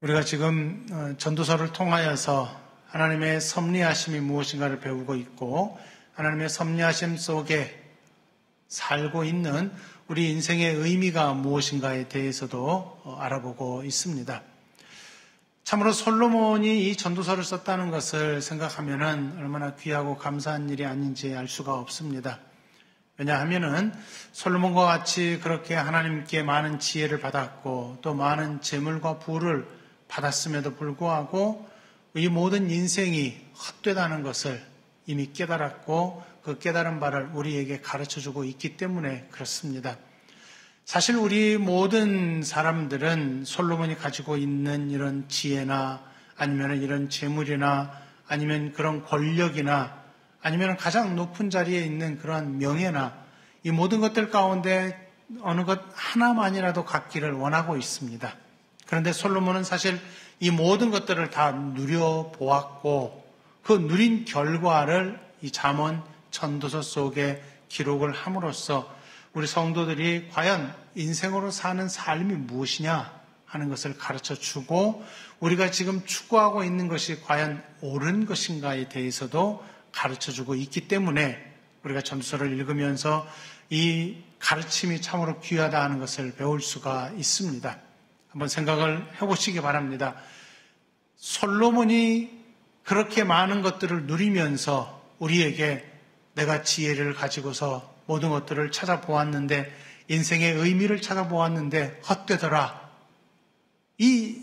우리가 지금 전도서를 통하여서 하나님의 섭리하심이 무엇인가를 배우고 있고 하나님의 섭리하심 속에 살고 있는 우리 인생의 의미가 무엇인가에 대해서도 알아보고 있습니다. 참으로 솔로몬이 이 전도서를 썼다는 것을 생각하면 얼마나 귀하고 감사한 일이 아닌지 알 수가 없습니다. 왜냐하면은 솔로몬과 같이 그렇게 하나님께 많은 지혜를 받았고 또 많은 재물과 부를 받았음에도 불구하고 이 모든 인생이 헛되다는 것을 이미 깨달았고 그 깨달은 바를 우리에게 가르쳐주고 있기 때문에 그렇습니다. 사실 우리 모든 사람들은 솔로몬이 가지고 있는 이런 지혜나 아니면 이런 재물이나 아니면 그런 권력이나 아니면 가장 높은 자리에 있는 그런 명예나 이 모든 것들 가운데 어느 것 하나만이라도 갖기를 원하고 있습니다. 그런데 솔로몬은 사실 이 모든 것들을 다 누려보았고 그 누린 결과를 이 잠언 전도서 속에 기록을 함으로써 우리 성도들이 과연 인생으로 사는 삶이 무엇이냐 하는 것을 가르쳐주고 우리가 지금 추구하고 있는 것이 과연 옳은 것인가에 대해서도 가르쳐주고 있기 때문에 우리가 전도서를 읽으면서 이 가르침이 참으로 귀하다 하는 것을 배울 수가 있습니다. 한번 생각을 해보시기 바랍니다. 솔로몬이 그렇게 많은 것들을 누리면서 우리에게 내가 지혜를 가지고서 모든 것들을 찾아보았는데 인생의 의미를 찾아보았는데 헛되더라. 이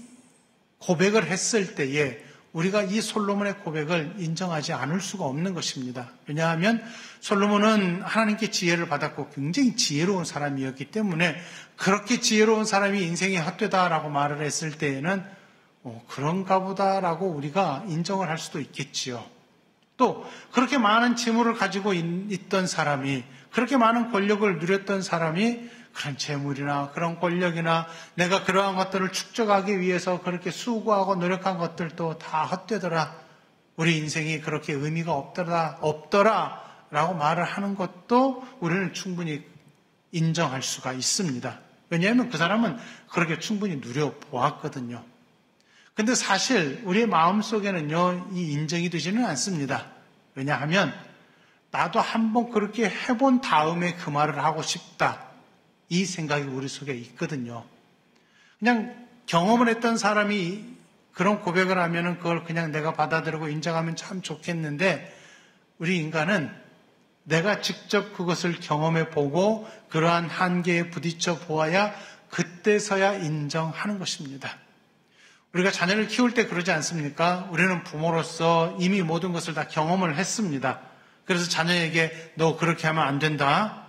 고백을 했을 때에 우리가 이 솔로몬의 고백을 인정하지 않을 수가 없는 것입니다. 왜냐하면 솔로몬은 하나님께 지혜를 받았고 굉장히 지혜로운 사람이었기 때문에 그렇게 지혜로운 사람이 인생이 헛되다라고 말을 했을 때에는 그런가 보다라고 우리가 인정을 할 수도 있겠지요. 또 그렇게 많은 재물을 가지고 있던 사람이 그렇게 많은 권력을 누렸던 사람이 그런 재물이나 그런 권력이나 내가 그러한 것들을 축적하기 위해서 그렇게 수고하고 노력한 것들도 다 헛되더라. 우리 인생이 그렇게 의미가 없더라 라고 말을 하는 것도 우리는 충분히 인정할 수가 있습니다. 왜냐하면 그 사람은 그렇게 충분히 누려보았거든요. 근데 사실 우리의 마음속에는요, 이 인정이 되지는 않습니다. 왜냐하면 나도 한번 그렇게 해본 다음에 그 말을 하고 싶다. 이 생각이 우리 속에 있거든요. 그냥 경험을 했던 사람이 그런 고백을 하면은 그걸 그냥 내가 받아들이고 인정하면 참 좋겠는데 우리 인간은 내가 직접 그것을 경험해 보고 그러한 한계에 부딪혀 보아야 그때서야 인정하는 것입니다. 우리가 자녀를 키울 때 그러지 않습니까? 우리는 부모로서 이미 모든 것을 다 경험을 했습니다. 그래서 자녀에게 너 그렇게 하면 안 된다.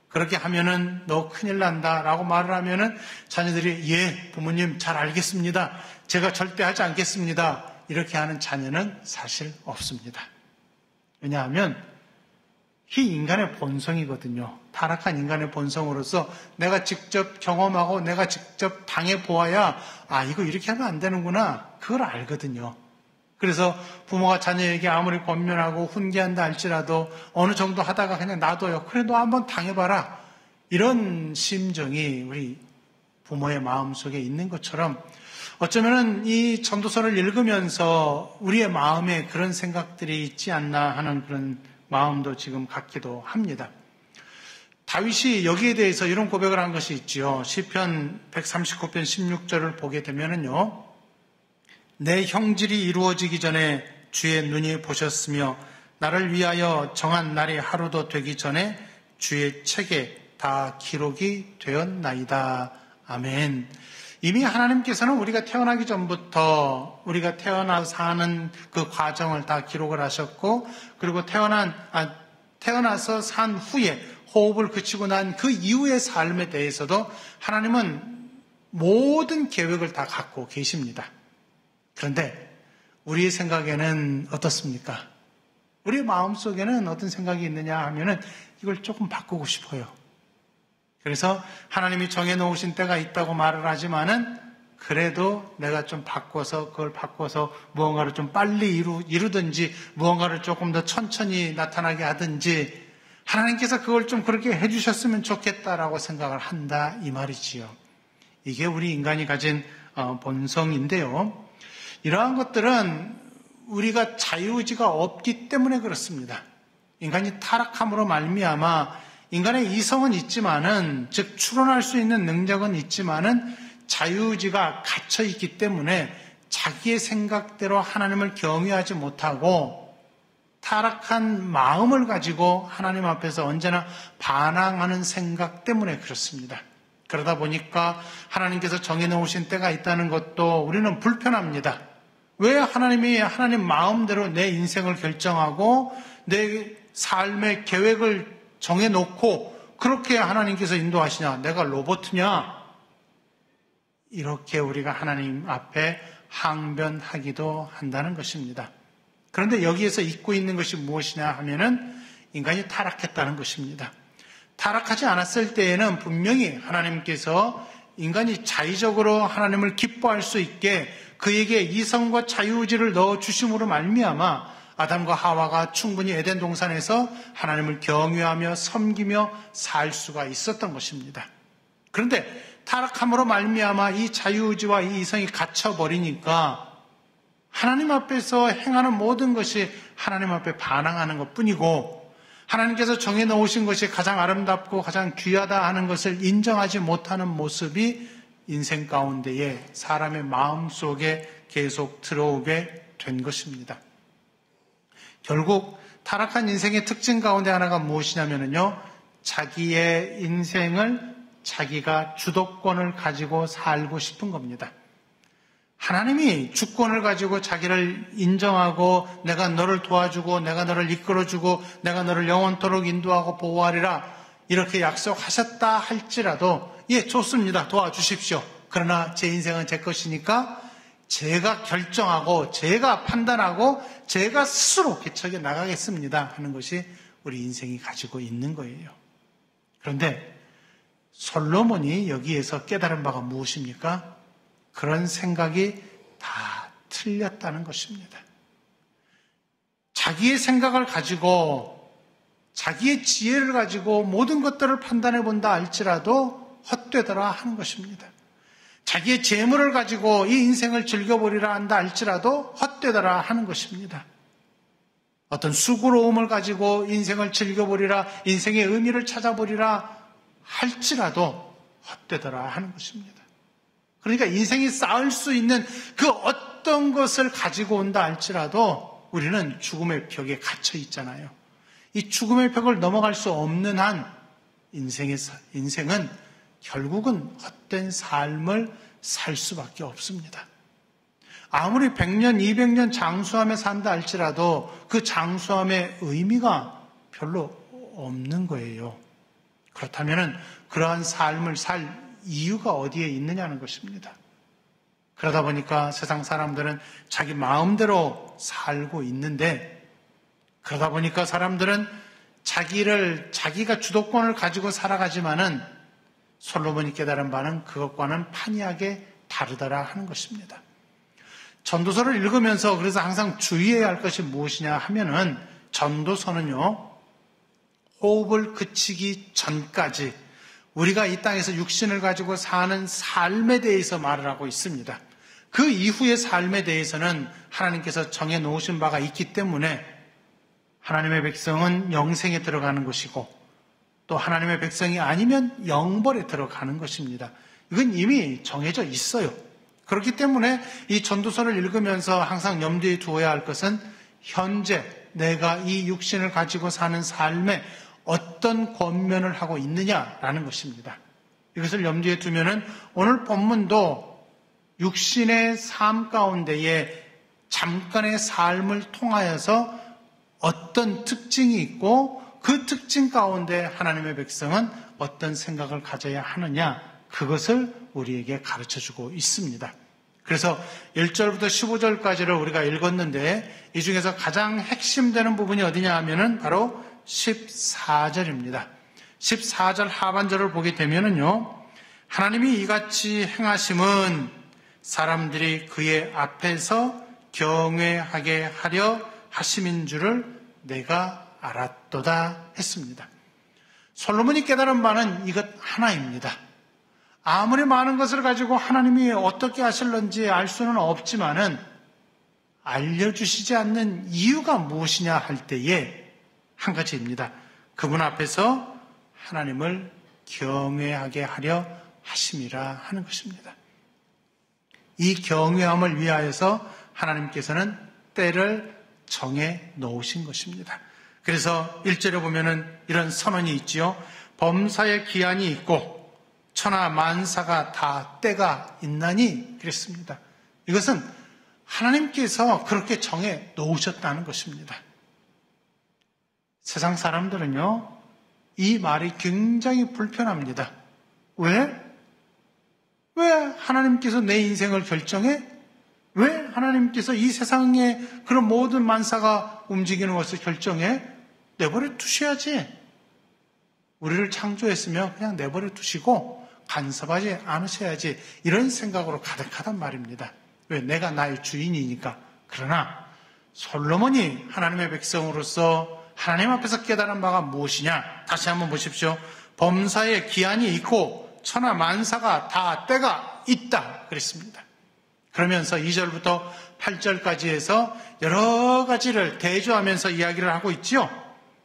그렇게 하면은 너 큰일 난다 라고 말을 하면은 자녀들이 예, 부모님 잘 알겠습니다. 제가 절대 하지 않겠습니다. 이렇게 하는 자녀는 사실 없습니다. 왜냐하면 이 인간의 본성이거든요. 타락한 인간의 본성으로서 내가 직접 경험하고 내가 직접 당해보아야 이거 이렇게 하면 안 되는구나. 그걸 알거든요. 그래서 부모가 자녀에게 아무리 권면하고 훈계한다 할지라도 어느 정도 하다가 그냥 놔둬요. 그래 너 한번 당해봐라. 이런 심정이 우리 부모의 마음속에 있는 것처럼 어쩌면 이 전도서를 읽으면서 우리의 마음에 그런 생각들이 있지 않나 하는 그런 마음도 지금 갖기도 합니다. 다윗이 여기에 대해서 이런 고백을 한 것이 있지요. 시편 139편 16절을 보게 되면은요. 내 형질이 이루어지기 전에 주의 눈이 보셨으며 나를 위하여 정한 날이 하루도 되기 전에 주의 책에 다 기록이 되었나이다. 아멘. 이미 하나님께서는 우리가 태어나기 전부터 우리가 태어나서 사는 그 과정을 다 기록을 하셨고 그리고 태어나서 산 후에 호흡을 그치고 난 그 이후의 삶에 대해서도 하나님은 모든 계획을 다 갖고 계십니다. 그런데 우리의 생각에는 어떻습니까? 우리의 마음속에는 어떤 생각이 있느냐 하면은 이걸 조금 바꾸고 싶어요. 그래서 하나님이 정해놓으신 때가 있다고 말을 하지만은 그래도 내가 좀 그걸 바꿔서 무언가를 좀 빨리 이루든지 무언가를 조금 더 천천히 나타나게 하든지 하나님께서 그걸 좀 그렇게 해주셨으면 좋겠다라고 생각을 한다 이 말이지요. 이게 우리 인간이 가진 본성인데요. 이러한 것들은 우리가 자유의지가 없기 때문에 그렇습니다. 인간이 타락함으로 말미암아 인간의 이성은 있지만은, 즉 추론할 수 있는 능력은 있지만은 자유의지가 갇혀 있기 때문에 자기의 생각대로 하나님을 경외하지 못하고 타락한 마음을 가지고 하나님 앞에서 언제나 반항하는 생각 때문에 그렇습니다. 그러다 보니까 하나님께서 정해놓으신 때가 있다는 것도 우리는 불편합니다. 왜 하나님이 하나님 마음대로 내 인생을 결정하고 내 삶의 계획을 정해놓고 그렇게 하나님께서 인도하시냐? 내가 로봇이냐? 이렇게 우리가 하나님 앞에 항변하기도 한다는 것입니다. 그런데 여기에서 잊고 있는 것이 무엇이냐 하면은 인간이 타락했다는 것입니다. 타락하지 않았을 때에는 분명히 하나님께서 인간이 자의적으로 하나님을 기뻐할 수 있게 그에게 이성과 자유의지를 넣어주심으로 말미암아 아담과 하와가 충분히 에덴 동산에서 하나님을 경외하며 섬기며 살 수가 있었던 것입니다. 그런데 타락함으로 말미암아 이 자유의지와 이 이성이 갇혀버리니까 하나님 앞에서 행하는 모든 것이 하나님 앞에 반항하는 것뿐이고 하나님께서 정해놓으신 것이 가장 아름답고 가장 귀하다 하는 것을 인정하지 못하는 모습이 인생 가운데에 사람의 마음속에 계속 들어오게 된 것입니다. 결국 타락한 인생의 특징 가운데 하나가 무엇이냐면요, 자기의 인생을 자기가 주도권을 가지고 살고 싶은 겁니다. 하나님이 주권을 가지고 자기를 인정하고 내가 너를 도와주고 내가 너를 이끌어주고 내가 너를 영원토록 인도하고 보호하리라 이렇게 약속하셨다 할지라도 예, 좋습니다. 도와주십시오. 그러나 제 인생은 제 것이니까 제가 결정하고 제가 판단하고 제가 스스로 개척해 나가겠습니다 하는 것이 우리 인생이 가지고 있는 거예요. 그런데 솔로몬이 여기에서 깨달은 바가 무엇입니까? 그런 생각이 다 틀렸다는 것입니다. 자기의 생각을 가지고 자기의 지혜를 가지고 모든 것들을 판단해 본다 할지라도 헛되더라 하는 것입니다. 자기의 재물을 가지고 이 인생을 즐겨보리라 한다 할지라도 헛되더라 하는 것입니다. 어떤 수고로움을 가지고 인생을 즐겨보리라, 인생의 의미를 찾아보리라 할지라도 헛되더라 하는 것입니다. 그러니까 인생이 쌓을 수 있는 그 어떤 것을 가지고 온다 할지라도 우리는 죽음의 벽에 갇혀 있잖아요. 이 죽음의 벽을 넘어갈 수 없는 한 인생은 결국은 헛된 삶을 살 수밖에 없습니다. 아무리 100년, 200년 장수하며 산다 할지라도 그 장수함의 의미가 별로 없는 거예요. 그렇다면 그러한 삶을 살 이유가 어디에 있느냐는 것입니다. 그러다 보니까 세상 사람들은 자기 마음대로 살고 있는데 그러다 보니까 사람들은 자기가 주도권을 가지고 살아가지만은 솔로몬이 깨달은 바는 그것과는 판이하게 다르더라 하는 것입니다. 전도서를 읽으면서 그래서 항상 주의해야 할 것이 무엇이냐 하면은 전도서는요, 호흡을 그치기 전까지 우리가 이 땅에서 육신을 가지고 사는 삶에 대해서 말을 하고 있습니다. 그 이후의 삶에 대해서는 하나님께서 정해놓으신 바가 있기 때문에 하나님의 백성은 영생에 들어가는 것이고 또 하나님의 백성이 아니면 영벌에 들어가는 것입니다. 이건 이미 정해져 있어요. 그렇기 때문에 이 전도서를 읽으면서 항상 염두에 두어야 할 것은 현재 내가 이 육신을 가지고 사는 삶에 어떤 권면을 하고 있느냐라는 것입니다. 이것을 염두에 두면은 오늘 본문도 육신의 삶 가운데에 잠깐의 삶을 통하여서 어떤 특징이 있고 그 특징 가운데 하나님의 백성은 어떤 생각을 가져야 하느냐, 그것을 우리에게 가르쳐주고 있습니다. 그래서 1절부터 15절까지를 우리가 읽었는데 이 중에서 가장 핵심되는 부분이 어디냐 하면은 바로 14절입니다. 14절 하반절을 보게 되면은요, 하나님이 이같이 행하심은 사람들이 그의 앞에서 경외하게 하려 하심인 줄을 내가 알았도다 했습니다. 솔로몬이 깨달은 바는 이것 하나입니다. 아무리 많은 것을 가지고 하나님이 어떻게 하실런지 알 수는 없지만은 알려주시지 않는 이유가 무엇이냐 할 때에 한 가지입니다. 그분 앞에서 하나님을 경외하게 하려 하심이라 하는 것입니다. 이 경외함을 위하여서 하나님께서는 때를 정해 놓으신 것입니다. 그래서 1절에 보면은 이런 선언이 있지요. 범사의 기한이 있고 천하 만사가 다 때가 있나니 그랬습니다. 이것은 하나님께서 그렇게 정해 놓으셨다는 것입니다. 세상 사람들은요, 이 말이 굉장히 불편합니다. 왜? 왜 하나님께서 내 인생을 결정해? 왜 하나님께서 이 세상에 그런 모든 만사가 움직이는 것을 결정해? 내버려 두셔야지. 우리를 창조했으면 그냥 내버려 두시고 간섭하지 않으셔야지. 이런 생각으로 가득하단 말입니다. 왜? 내가 나의 주인이니까. 그러나 솔로몬이 하나님의 백성으로서 하나님 앞에서 깨달은 바가 무엇이냐? 다시 한번 보십시오. 범사에 기한이 있고 천하 만사가 다 때가 있다 그랬습니다. 그러면서 2절부터 8절까지 해서 여러 가지를 대조하면서 이야기를 하고 있지요.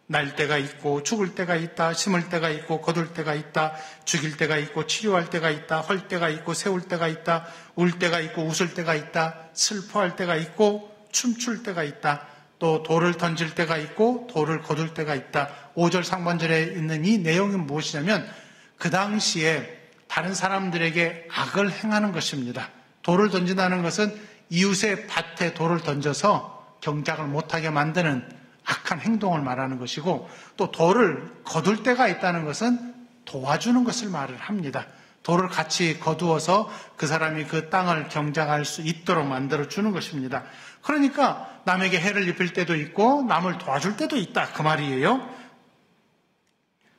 날 때가 있고 죽을 때가 있다. 심을 때가 있고 거둘 때가 있다. 죽일 때가 있고 치료할 때가 있다. 헐 때가 있고 세울 때가 있다. 울 때가 있고 웃을 때가 있다. 슬퍼할 때가 있고 춤출 때가 있다. 또 돌을 던질 때가 있고 돌을 거둘 때가 있다. 5절 상반절에 있는 이 내용이 무엇이냐면 그 당시에 다른 사람들에게 악을 행하는 것입니다. 돌을 던진다는 것은 이웃의 밭에 돌을 던져서 경작을 못하게 만드는 악한 행동을 말하는 것이고, 또 돌을 거둘 때가 있다는 것은 도와주는 것을 말을 합니다. 돌을 같이 거두어서 그 사람이 그 땅을 경작할 수 있도록 만들어주는 것입니다. 그러니까 남에게 해를 입힐 때도 있고 남을 도와줄 때도 있다 그 말이에요.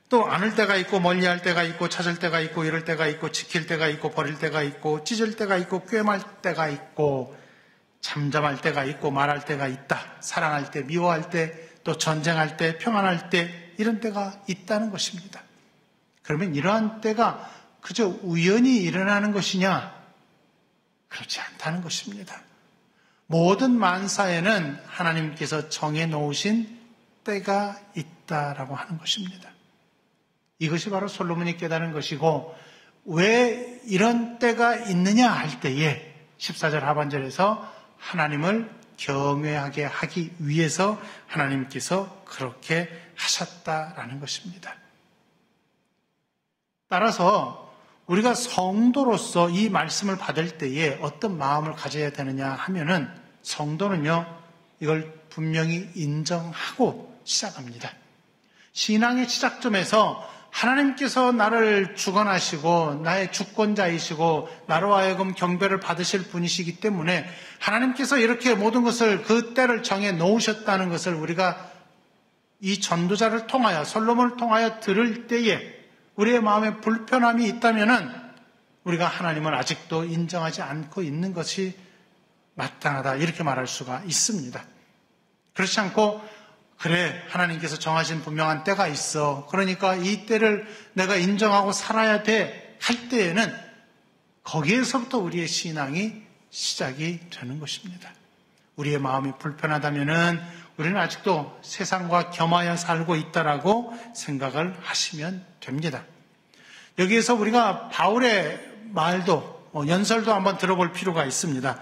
또 안을 때가 있고 멀리할 때가 있고 찾을 때가 있고 이럴 때가 있고 지킬 때가 있고 버릴 때가 있고 찢을 때가 있고 꿰말 때가 있고 잠잠할 때가 있고 말할 때가 있다. 사랑할 때, 미워할 때, 또 전쟁할 때, 평안할 때 이런 때가 있다는 것입니다. 그러면 이러한 때가 그저 우연히 일어나는 것이냐? 그렇지 않다는 것입니다. 모든 만사에는 하나님께서 정해놓으신 때가 있다라고 하는 것입니다. 이것이 바로 솔로몬이 깨달은 것이고, 왜 이런 때가 있느냐 할 때에 14절 하반절에서 하나님을 경외하게 하기 위해서 하나님께서 그렇게 하셨다라는 것입니다. 따라서 우리가 성도로서 이 말씀을 받을 때에 어떤 마음을 가져야 되느냐 하면은 성도는요, 이걸 분명히 인정하고 시작합니다. 신앙의 시작점에서 하나님께서 나를 주관하시고 나의 주권자이시고 나로 하여금 경배를 받으실 분이시기 때문에 하나님께서 이렇게 모든 것을 그 때를 정해 놓으셨다는 것을 우리가 이 전도자를 통하여 솔로몬을 통하여 들을 때에 우리의 마음에 불편함이 있다면은 우리가 하나님을 아직도 인정하지 않고 있는 것이 마땅하다 이렇게 말할 수가 있습니다. 그렇지 않고 그래, 하나님께서 정하신 분명한 때가 있어. 그러니까 이 때를 내가 인정하고 살아야 돼 할 때에는 거기에서부터 우리의 신앙이 시작이 되는 것입니다. 우리의 마음이 불편하다면은 우리는 아직도 세상과 겸하여 살고 있다라고 생각을 하시면 됩니다. 여기에서 우리가 바울의 말도, 연설도 한번 들어볼 필요가 있습니다.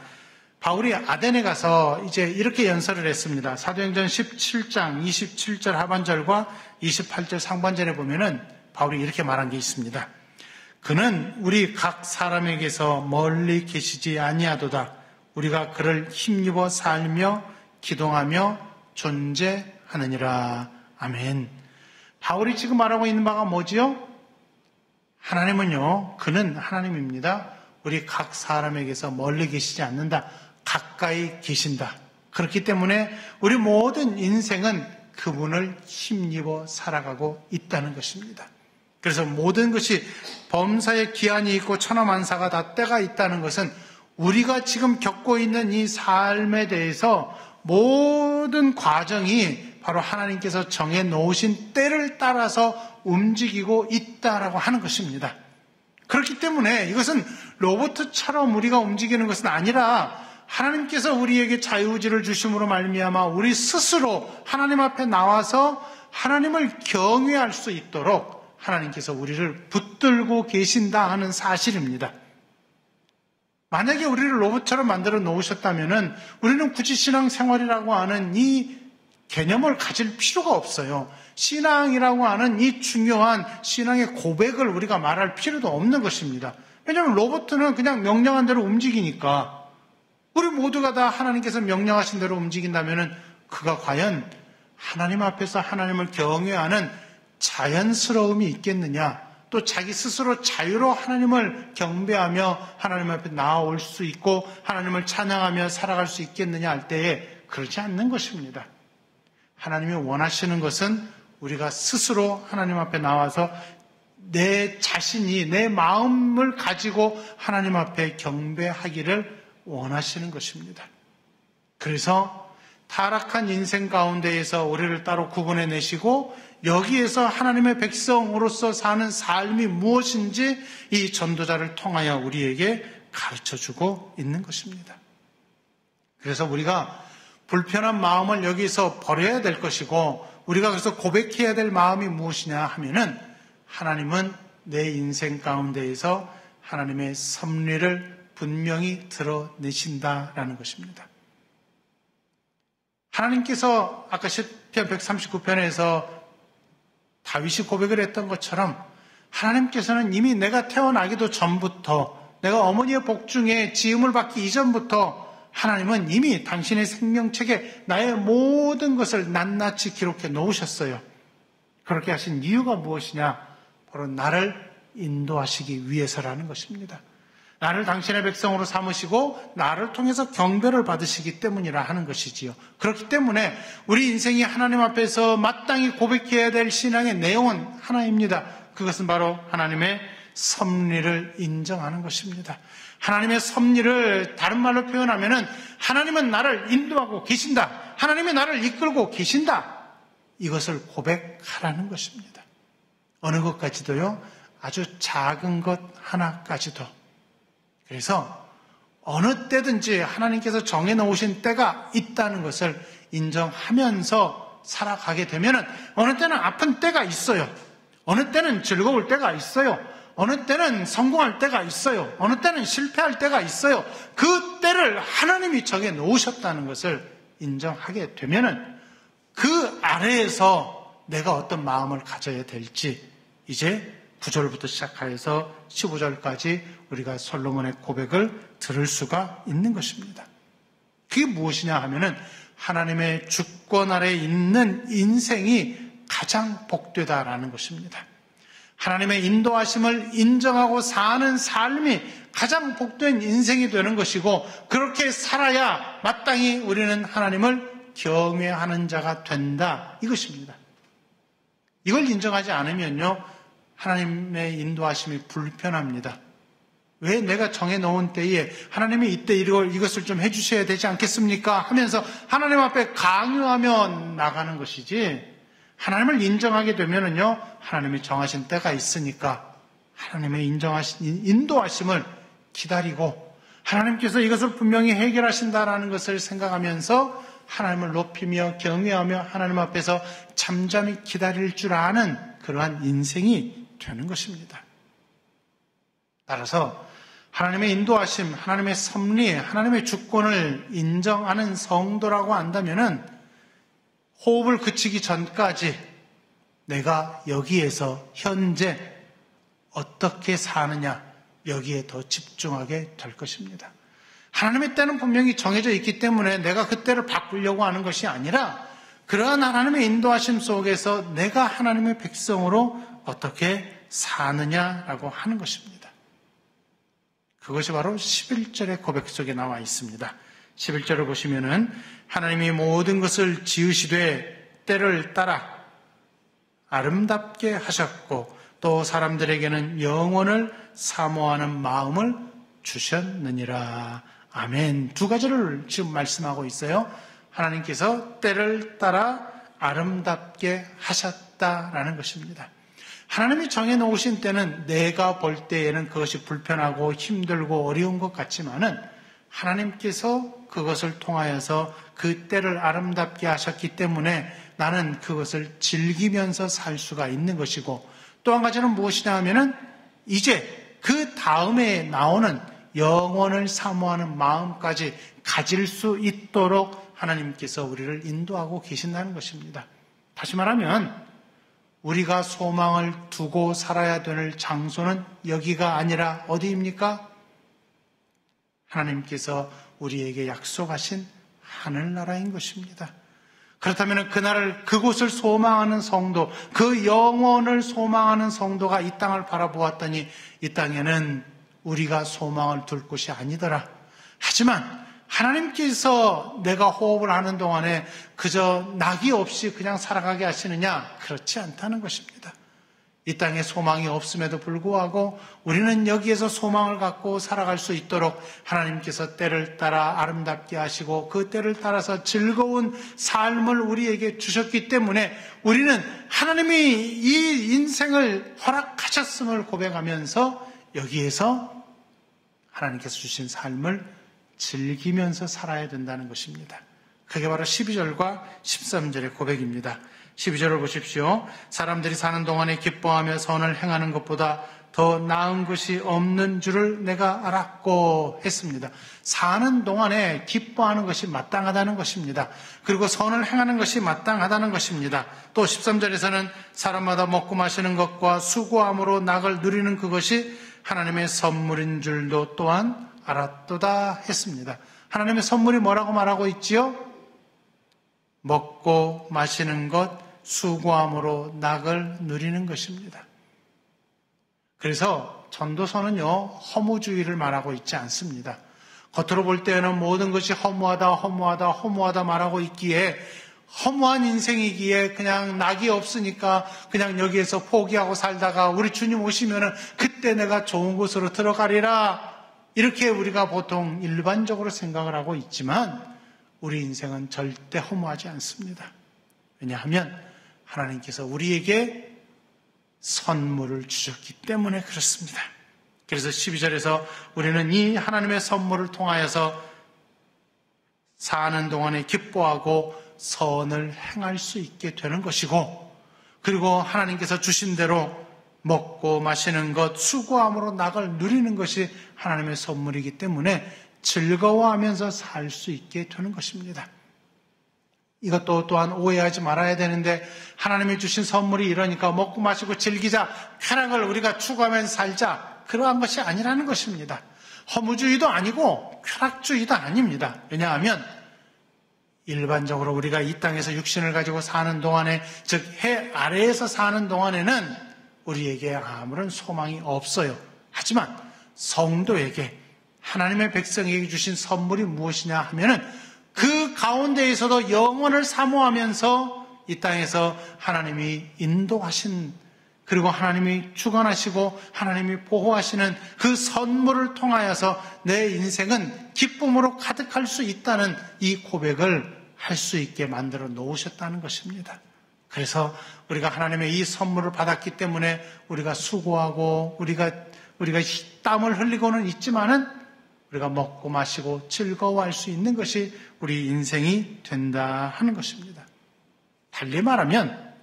바울이 아덴에 가서 이제 이렇게 연설을 했습니다. 사도행전 17장 27절 하반절과 28절 상반절에 보면은 바울이 이렇게 말한 게 있습니다. 그는 우리 각 사람에게서 멀리 계시지 아니하도다. 우리가 그를 힘입어 살며 기동하며 존재하느니라. 아멘. 바울이 지금 말하고 있는 바가 뭐지요? 하나님은요, 그는 하나님입니다. 우리 각 사람에게서 멀리 계시지 않는다. 가까이 계신다. 그렇기 때문에 우리 모든 인생은 그분을 힘입어 살아가고 있다는 것입니다. 그래서 모든 것이 범사에 기한이 있고 천하만사가 다 때가 있다는 것은 우리가 지금 겪고 있는 이 삶에 대해서 모든 과정이 바로 하나님께서 정해 놓으신 때를 따라서 움직이고 있다라고 하는 것입니다. 그렇기 때문에 이것은 로봇처럼 우리가 움직이는 것은 아니라 하나님께서 우리에게 자유의지를 주심으로 말미암아 우리 스스로 하나님 앞에 나와서 하나님을 경외할 수 있도록 하나님께서 우리를 붙들고 계신다 하는 사실입니다. 만약에 우리를 로봇처럼 만들어 놓으셨다면 우리는 굳이 신앙생활이라고 하는 이 개념을 가질 필요가 없어요. 신앙이라고 하는 이 중요한 신앙의 고백을 우리가 말할 필요도 없는 것입니다. 왜냐하면 로봇은 그냥 명령한 대로 움직이니까 우리 모두가 다 하나님께서 명령하신 대로 움직인다면 그가 과연 하나님 앞에서 하나님을 경외하는 자연스러움이 있겠느냐, 또 자기 스스로 자유로 하나님을 경배하며 하나님 앞에 나아올 수 있고 하나님을 찬양하며 살아갈 수 있겠느냐 할 때에 그렇지 않는 것입니다. 하나님이 원하시는 것은 우리가 스스로 하나님 앞에 나와서 내 자신이 내 마음을 가지고 하나님 앞에 경배하기를 원하시는 것입니다. 그래서 타락한 인생 가운데에서 우리를 따로 구분해내시고 여기에서 하나님의 백성으로서 사는 삶이 무엇인지 이 전도자를 통하여 우리에게 가르쳐주고 있는 것입니다. 그래서 우리가 불편한 마음을 여기서 버려야 될 것이고 우리가 그래서 고백해야 될 마음이 무엇이냐 하면은 하나님은 내 인생 가운데에서 하나님의 섭리를 분명히 드러내신다라는 것입니다. 하나님께서 아까 시편 139편에서 다윗이 고백을 했던 것처럼 하나님께서는 이미 내가 태어나기도 전부터 내가 어머니의 복중에 지음을 받기 이전부터 하나님은 이미 당신의 생명책에 나의 모든 것을 낱낱이 기록해 놓으셨어요. 그렇게 하신 이유가 무엇이냐? 바로 나를 인도하시기 위해서라는 것입니다. 나를 당신의 백성으로 삼으시고 나를 통해서 경배를 받으시기 때문이라 하는 것이지요. 그렇기 때문에 우리 인생이 하나님 앞에서 마땅히 고백해야 될 신앙의 내용은 하나입니다. 그것은 바로 하나님의 섭리를 인정하는 것입니다. 하나님의 섭리를 다른 말로 표현하면은 하나님은 나를 인도하고 계신다. 하나님이 나를 이끌고 계신다. 이것을 고백하라는 것입니다. 어느 것까지도요. 아주 작은 것 하나까지도. 그래서 어느 때든지 하나님께서 정해놓으신 때가 있다는 것을 인정하면서 살아가게 되면은 어느 때는 아픈 때가 있어요. 어느 때는 즐거울 때가 있어요. 어느 때는 성공할 때가 있어요. 어느 때는 실패할 때가 있어요. 그 때를 하나님이 정해놓으셨다는 것을 인정하게 되면은 그 아래에서 내가 어떤 마음을 가져야 될지 이제 9절부터 시작하여서 15절까지 우리가 솔로몬의 고백을 들을 수가 있는 것입니다. 그게 무엇이냐 하면은 하나님의 주권 아래 있는 인생이 가장 복되다라는 것입니다. 하나님의 인도하심을 인정하고 사는 삶이 가장 복된 인생이 되는 것이고 그렇게 살아야 마땅히 우리는 하나님을 경외하는 자가 된다 이것입니다. 이걸 인정하지 않으면요 하나님의 인도하심이 불편합니다. 왜 내가 정해놓은 때에 하나님이 이때 이것을 좀 해주셔야 되지 않겠습니까? 하면서 하나님 앞에 강요하며 나가는 것이지 하나님을 인정하게 되면은요 하나님이 정하신 때가 있으니까 하나님의 인도하심을 기다리고 하나님께서 이것을 분명히 해결하신다라는 것을 생각하면서 하나님을 높이며 경외하며 하나님 앞에서 잠잠히 기다릴 줄 아는 그러한 인생이 되는 것입니다. 따라서 하나님의 인도하심, 하나님의 섭리, 하나님의 주권을 인정하는 성도라고 한다면은 호흡을 그치기 전까지 내가 여기에서 현재 어떻게 사느냐 여기에 더 집중하게 될 것입니다. 하나님의 때는 분명히 정해져 있기 때문에 내가 그 때를 바꾸려고 하는 것이 아니라 그러한 하나님의 인도하심 속에서 내가 하나님의 백성으로 어떻게 사느냐라고 하는 것입니다. 그것이 바로 11절의 고백 속에 나와 있습니다. 11절을 보시면은 하나님이 모든 것을 지으시되 때를 따라 아름답게 하셨고 또 사람들에게는 영원을 사모하는 마음을 주셨느니라. 아멘. 두 가지를 지금 말씀하고 있어요. 하나님께서 때를 따라 아름답게 하셨다라는 것입니다. 하나님이 정해놓으신 때는 내가 볼 때에는 그것이 불편하고 힘들고 어려운 것 같지만은 하나님께서 그것을 통하여서 그 때를 아름답게 하셨기 때문에 나는 그것을 즐기면서 살 수가 있는 것이고, 또 한 가지는 무엇이냐 하면은 이제 그 다음에 나오는 영원을 사모하는 마음까지 가질 수 있도록 하나님께서 우리를 인도하고 계신다는 것입니다. 다시 말하면 우리가 소망을 두고 살아야 될 장소는 여기가 아니라 어디입니까? 하나님께서 우리에게 약속하신 하늘나라인 것입니다. 그렇다면 그곳을 소망하는 성도, 그 영원을 소망하는 성도가 이 땅을 바라보았더니 이 땅에는 우리가 소망을 둘 곳이 아니더라. 하지만 하나님께서 내가 호흡을 하는 동안에 그저 낙이 없이 그냥 살아가게 하시느냐? 그렇지 않다는 것입니다. 이 땅에 소망이 없음에도 불구하고 우리는 여기에서 소망을 갖고 살아갈 수 있도록 하나님께서 때를 따라 아름답게 하시고 그 때를 따라서 즐거운 삶을 우리에게 주셨기 때문에 우리는 하나님이 이 인생을 허락하셨음을 고백하면서 여기에서 하나님께서 주신 삶을 즐기면서 살아야 된다는 것입니다. 그게 바로 12절과 13절의 고백입니다. 12절을 보십시오. 사람들이 사는 동안에 기뻐하며 선을 행하는 것보다 더 나은 것이 없는 줄을 내가 알았고 했습니다. 사는 동안에 기뻐하는 것이 마땅하다는 것입니다. 그리고 선을 행하는 것이 마땅하다는 것입니다. 또 13절에서는 사람마다 먹고 마시는 것과 수고함으로 낙을 누리는 그것이 하나님의 선물인 줄도 또한 알았도다 했습니다. 하나님의 선물이 뭐라고 말하고 있지요? 먹고 마시는 것, 수고함으로 낙을 누리는 것입니다. 그래서 전도서는요, 허무주의를 말하고 있지 않습니다. 겉으로 볼 때는 모든 것이 허무하다 말하고 있기에 허무한 인생이기에 그냥 낙이 없으니까 그냥 여기에서 포기하고 살다가 우리 주님 오시면은 그때 내가 좋은 곳으로 들어가리라. 이렇게 우리가 보통 일반적으로 생각을 하고 있지만 우리 인생은 절대 허무하지 않습니다. 왜냐하면 하나님께서 우리에게 선물을 주셨기 때문에 그렇습니다. 그래서 12절에서 우리는 이 하나님의 선물을 통하여서 사는 동안에 기뻐하고 선을 행할 수 있게 되는 것이고, 그리고 하나님께서 주신 대로 먹고 마시는 것, 수고함으로 낙을 누리는 것이 하나님의 선물이기 때문에 즐거워하면서 살 수 있게 되는 것입니다. 이것도 또한 오해하지 말아야 되는데, 하나님이 주신 선물이 이러니까 먹고 마시고 즐기자, 쾌락을 우리가 추구하면서 살자, 그러한 것이 아니라는 것입니다. 허무주의도 아니고 쾌락주의도 아닙니다. 왜냐하면 일반적으로 우리가 이 땅에서 육신을 가지고 사는 동안에, 즉 해 아래에서 사는 동안에는 우리에게 아무런 소망이 없어요. 하지만 성도에게, 하나님의 백성에게 주신 선물이 무엇이냐 하면은 그 가운데에서도 영원을 사모하면서 이 땅에서 하나님이 인도하신, 그리고 하나님이 주관하시고 하나님이 보호하시는 그 선물을 통하여서 내 인생은 기쁨으로 가득할 수 있다는 이 고백을 할 수 있게 만들어 놓으셨다는 것입니다. 그래서 우리가 하나님의 이 선물을 받았기 때문에 우리가 수고하고 우리가 땀을 흘리고는 있지만은 우리가 먹고 마시고 즐거워할 수 있는 것이 우리 인생이 된다 하는 것입니다. 달리 말하면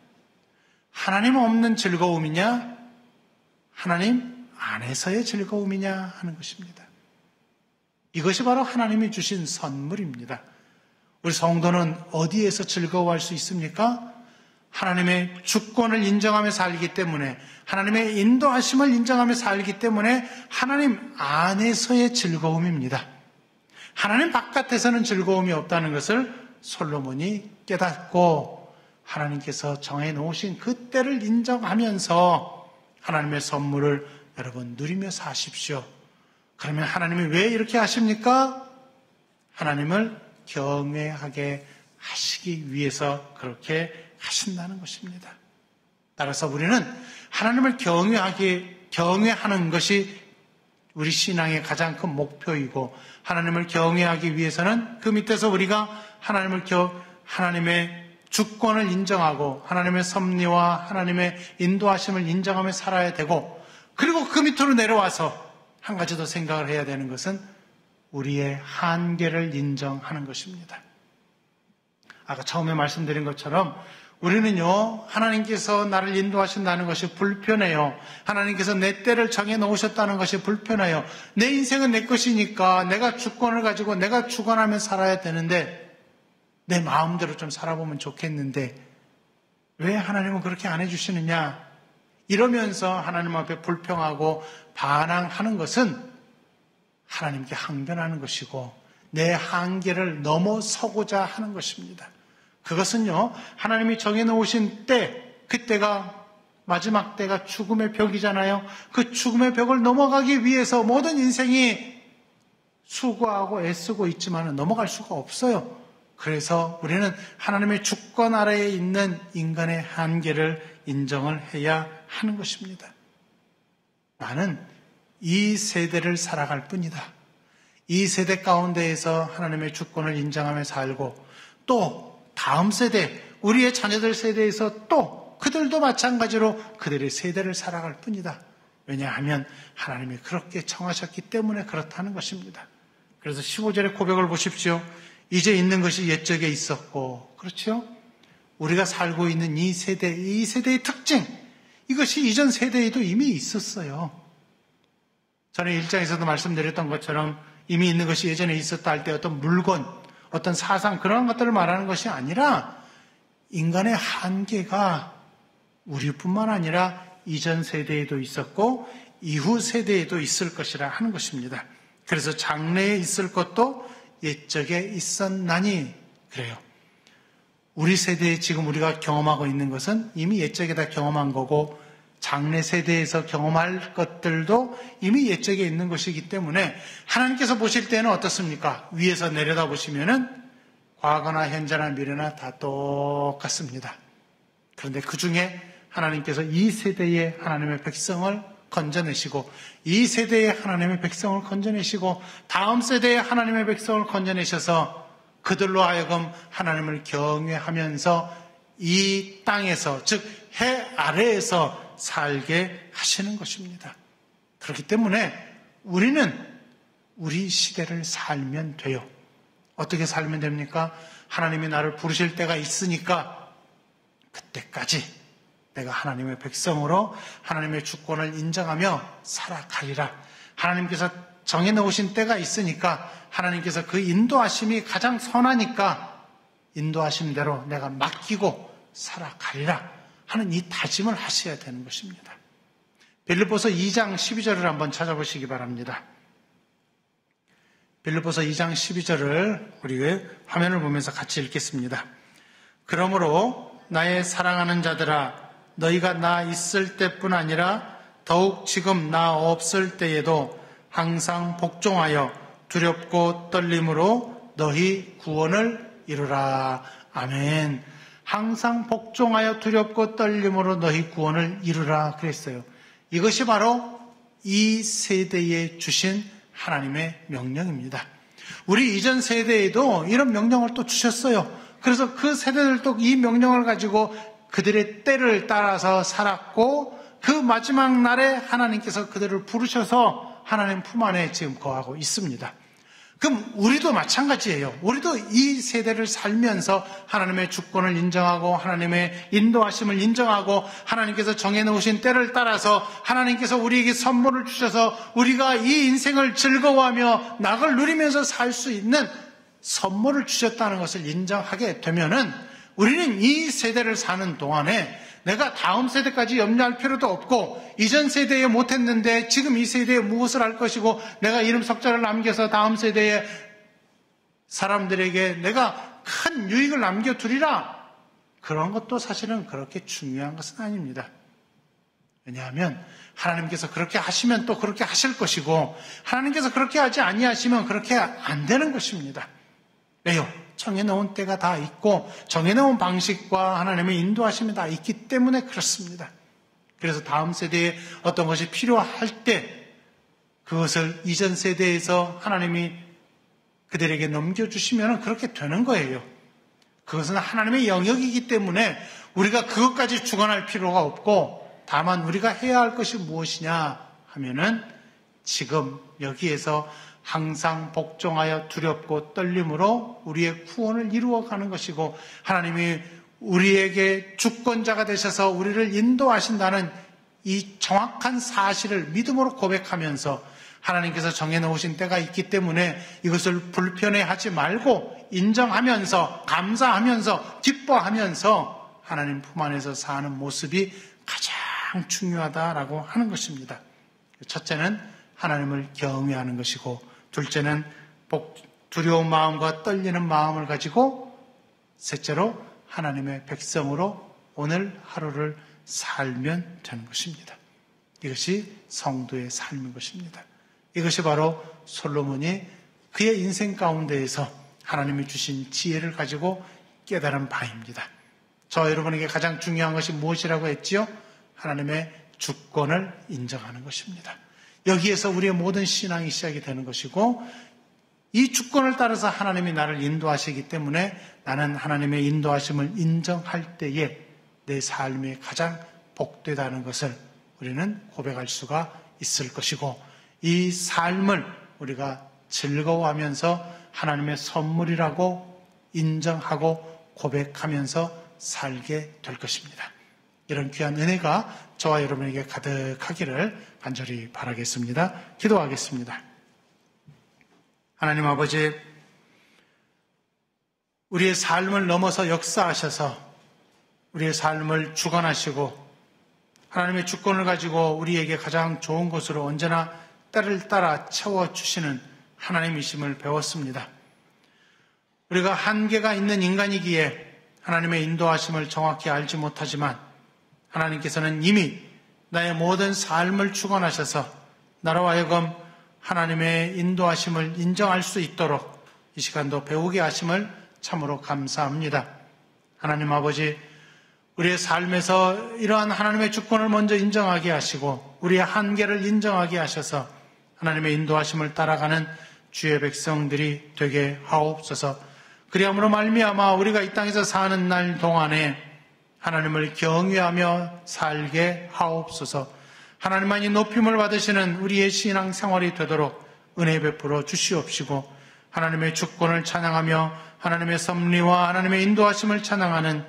하나님 없는 즐거움이냐, 하나님 안에서의 즐거움이냐 하는 것입니다. 이것이 바로 하나님이 주신 선물입니다. 우리 성도는 어디에서 즐거워할 수 있습니까? 하나님의 주권을 인정하며 살기 때문에, 하나님의 인도하심을 인정하며 살기 때문에 하나님 안에서의 즐거움입니다. 하나님 바깥에서는 즐거움이 없다는 것을 솔로몬이 깨닫고 하나님께서 정해놓으신 그 때를 인정하면서 하나님의 선물을 여러분 누리며 사십시오. 그러면 하나님이 왜 이렇게 하십니까? 하나님을 경외하게 하시기 위해서 그렇게 하신다는 것입니다. 따라서 우리는 하나님을 경외하는 것이 우리 신앙의 가장 큰 목표이고, 하나님을 경외하기 위해서는 그 밑에서 우리가 하나님의 주권을 인정하고 하나님의 섭리와 하나님의 인도하심을 인정하며 살아야 되고, 그리고 그 밑으로 내려와서 한 가지 더 생각을 해야 되는 것은 우리의 한계를 인정하는 것입니다. 아까 처음에 말씀드린 것처럼 우리는요, 하나님께서 나를 인도하신다는 것이 불편해요. 하나님께서 내 때를 정해 놓으셨다는 것이 불편해요. 내 인생은 내 것이니까 내가 주권을 가지고 내가 주관하며 살아야 되는데, 내 마음대로 좀 살아보면 좋겠는데 왜 하나님은 그렇게 안 해주시느냐, 이러면서 하나님 앞에 불평하고 반항하는 것은 하나님께 항변하는 것이고 내 한계를 넘어서고자 하는 것입니다. 그것은요, 하나님이 정해놓으신 때, 그때가 마지막 때가 죽음의 벽이잖아요. 그 죽음의 벽을 넘어가기 위해서 모든 인생이 수고하고 애쓰고 있지만 넘어갈 수가 없어요. 그래서 우리는 하나님의 주권 아래에 있는 인간의 한계를 인정을 해야 하는 것입니다. 나는 이 세대를 살아갈 뿐이다. 이 세대 가운데에서 하나님의 주권을 인정하며 살고, 또 다음 세대, 우리의 자녀들 세대에서 또 그들도 마찬가지로 그들의 세대를 살아갈 뿐이다. 왜냐하면 하나님이 그렇게 정하셨기 때문에 그렇다는 것입니다. 그래서 15절의 고백을 보십시오. 이제 있는 것이 옛적에 있었고, 그렇죠? 우리가 살고 있는 이 세대의 특징, 이것이 이전 세대에도 이미 있었어요. 저는 1장에서도 말씀드렸던 것처럼 이미 있는 것이 예전에 있었다 할 때 어떤 물건, 어떤 사상, 그런 것들을 말하는 것이 아니라 인간의 한계가 우리뿐만 아니라 이전 세대에도 있었고 이후 세대에도 있을 것이라 하는 것입니다. 그래서 장래에 있을 것도 옛적에 있었나니 그래요. 우리 세대에 지금 우리가 경험하고 있는 것은 이미 옛적에 다 경험한 거고, 장래 세대에서 경험할 것들도 이미 옛적에 있는 것이기 때문에 하나님께서 보실 때는 어떻습니까? 위에서 내려다 보시면은 과거나 현재나 미래나 다 똑같습니다. 그런데 그 중에 하나님께서 이 세대의 하나님의 백성을 건져내시고, 이 세대의 하나님의 백성을 건져내시고, 다음 세대의 하나님의 백성을 건져내셔서 그들로 하여금 하나님을 경외하면서 이 땅에서, 즉 해 아래에서 살게 하시는 것입니다. 그렇기 때문에 우리는 우리 시대를 살면 돼요. 어떻게 살면 됩니까? 하나님이 나를 부르실 때가 있으니까 그때까지 내가 하나님의 백성으로 하나님의 주권을 인정하며 살아가리라. 하나님께서 정해놓으신 때가 있으니까, 하나님께서 그 인도하심이 가장 선하니까 인도하심대로 내가 맡기고 살아가리라 하는 이 다짐을 하셔야 되는 것입니다. 빌립보서 2장 12절을 한번 찾아보시기 바랍니다. 빌립보서 2장 12절을 우리 화면을 보면서 같이 읽겠습니다. 그러므로 나의 사랑하는 자들아, 너희가 나 있을 때뿐 아니라 더욱 지금 나 없을 때에도 항상 복종하여 두렵고 떨림으로 너희 구원을 이루라. 아멘. 항상 복종하여 두렵고 떨림으로 너희 구원을 이루라 그랬어요. 이것이 바로 이 세대에 주신 하나님의 명령입니다. 우리 이전 세대에도 이런 명령을 또 주셨어요. 그래서 그 세대들도 이 명령을 가지고 그들의 때를 따라서 살았고, 그 마지막 날에 하나님께서 그들을 부르셔서 하나님 품 안에 지금 거하고 있습니다. 그럼 우리도 마찬가지예요. 우리도 이 세대를 살면서 하나님의 주권을 인정하고 하나님의 인도하심을 인정하고 하나님께서 정해놓으신 때를 따라서 하나님께서 우리에게 선물을 주셔서 우리가 이 인생을 즐거워하며 낙을 누리면서 살 수 있는 선물을 주셨다는 것을 인정하게 되면은, 우리는 이 세대를 사는 동안에 내가 다음 세대까지 염려할 필요도 없고, 이전 세대에 못했는데 지금 이 세대에 무엇을 할 것이고, 내가 이름 석자를 남겨서 다음 세대의 사람들에게 내가 큰 유익을 남겨두리라, 그런 것도 사실은 그렇게 중요한 것은 아닙니다. 왜냐하면 하나님께서 그렇게 하시면 또 그렇게 하실 것이고, 하나님께서 그렇게 하지 아니하시면 그렇게 안 되는 것입니다. 왜요? 정해놓은 때가 다 있고 정해놓은 방식과 하나님의 인도하심이 다 있기 때문에 그렇습니다. 그래서 다음 세대에 어떤 것이 필요할 때 그것을 이전 세대에서 하나님이 그들에게 넘겨주시면 그렇게 되는 거예요. 그것은 하나님의 영역이기 때문에 우리가 그것까지 주관할 필요가 없고, 다만 우리가 해야 할 것이 무엇이냐 하면은 지금 여기에서 항상 복종하여 두렵고 떨림으로 우리의 구원을 이루어가는 것이고, 하나님이 우리에게 주권자가 되셔서 우리를 인도하신다는 이 정확한 사실을 믿음으로 고백하면서, 하나님께서 정해놓으신 때가 있기 때문에 이것을 불편해하지 말고 인정하면서, 감사하면서, 기뻐하면서 하나님 품 안에서 사는 모습이 가장 중요하다라고 하는 것입니다. 첫째는 하나님을 경외하는 것이고, 둘째는 두려운 마음과 떨리는 마음을 가지고, 셋째로 하나님의 백성으로 오늘 하루를 살면 되는 것입니다. 이것이 성도의 삶인 것입니다. 이것이 바로 솔로몬이 그의 인생 가운데에서 하나님이 주신 지혜를 가지고 깨달은 바입니다. 저 여러분에게 가장 중요한 것이 무엇이라고 했지요? 하나님의 주권을 인정하는 것입니다. 여기에서 우리의 모든 신앙이 시작이 되는 것이고, 이 주권을 따라서 하나님이 나를 인도하시기 때문에 나는 하나님의 인도하심을 인정할 때에 내 삶이 가장 복되다는 것을 우리는 고백할 수가 있을 것이고, 이 삶을 우리가 즐거워하면서 하나님의 선물이라고 인정하고 고백하면서 살게 될 것입니다. 이런 귀한 은혜가 저와 여러분에게 가득하기를 간절히 바라겠습니다. 기도하겠습니다. 하나님 아버지, 우리의 삶을 넘어서 역사하셔서 우리의 삶을 주관하시고 하나님의 주권을 가지고 우리에게 가장 좋은 것으로 언제나 때를 따라 채워주시는 하나님이심을 배웠습니다. 우리가 한계가 있는 인간이기에 하나님의 인도하심을 정확히 알지 못하지만, 하나님께서는 이미 나의 모든 삶을 주관하셔서 나로 하여금 하나님의 인도하심을 인정할 수 있도록 이 시간도 배우게 하심을 참으로 감사합니다. 하나님 아버지, 우리의 삶에서 이러한 하나님의 주권을 먼저 인정하게 하시고 우리의 한계를 인정하게 하셔서 하나님의 인도하심을 따라가는 주의 백성들이 되게 하옵소서. 그리함으로 말미암아 우리가 이 땅에서 사는 날 동안에 하나님을 경외하며 살게 하옵소서. 하나님만이 높임을 받으시는 우리의 신앙 생활이 되도록 은혜 베풀어 주시옵시고, 하나님의 주권을 찬양하며 하나님의 섭리와 하나님의 인도하심을 찬양하는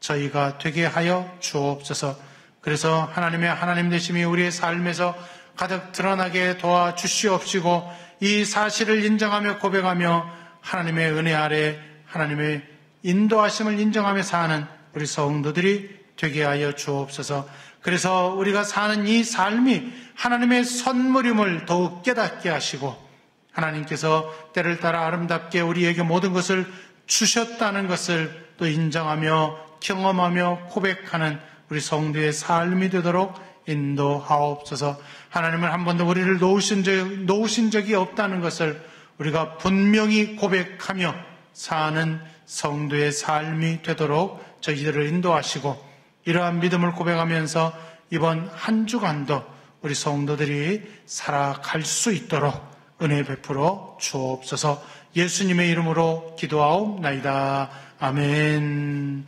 저희가 되게 하여 주옵소서. 그래서 하나님의 하나님 되심이 우리의 삶에서 가득 드러나게 도와주시옵시고, 이 사실을 인정하며 고백하며 하나님의 은혜 아래 하나님의 인도하심을 인정하며 사는 우리 성도들이 되게 하여 주옵소서. 그래서 우리가 사는 이 삶이 하나님의 선물임을 더욱 깨닫게 하시고, 하나님께서 때를 따라 아름답게 우리에게 모든 것을 주셨다는 것을 또 인정하며 경험하며 고백하는 우리 성도의 삶이 되도록 인도하옵소서. 하나님은 한 번도 우리를 놓으신 적이 없다는 것을 우리가 분명히 고백하며 사는 성도의 삶이 되도록 저희들을 인도하시고, 이러한 믿음을 고백하면서 이번 한 주간도 우리 성도들이 살아갈 수 있도록 은혜 베풀어 주옵소서. 예수님의 이름으로 기도하옵나이다. 아멘.